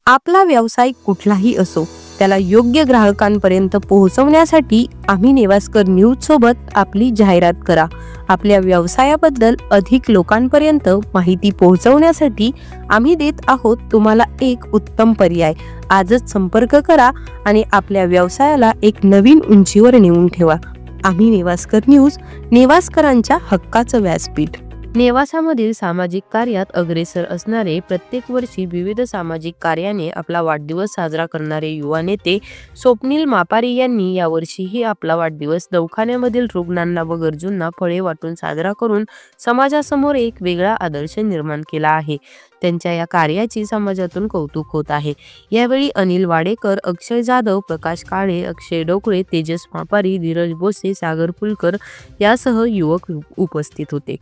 आपला व्यवसाय कुठलाही असो, त्याला योग्य ग्राहकांपर्यंत पोहोचवण्यासाठी आम्ही नेवास्कर न्यूज सोबत आपली जाहिरात करा। आपल्या व्यवसायाबद्दल अधिक लोकांपर्यंत माहिती पोहोचवण्यासाठी आम्ही देत आहोत तुम्हाला एक उत्तम पर्याय। आजच संपर्क करा आणि आपल्या व्यवसायाला एक नवीन उंचीवर नेऊन ठेवा। आम्ही नेवास्कर न्यूज, नेवास्करांच्या हक्काचं व्यासपीठ। नेवासामधील सामाजिक कार्यात अग्रेसर असणारे, प्रत्येक वर्षी विविध सामाजिक कार्याने आपला वाढदिवस साजरा करणारे युवा नेते स्वप्नील मापारी यांनी यावर्षीही आपला वाढदिवस दवाखान्यामधील रुग्णांना व गरजूंना फळे वाटून साजरा करून समाजासमोर एक वेगळा आदर्श निर्माण केला आहे। त्यांच्या या कार्याची समाजातून कौतुक होत आहे। यावेळी अनिल वाडेकर, अक्षय जाधव, प्रकाश काळे, अक्षय डोकळे, तेजस मापारी, धीरज बोसे, सागर फुलकर यासह युवक उपस्थित होते।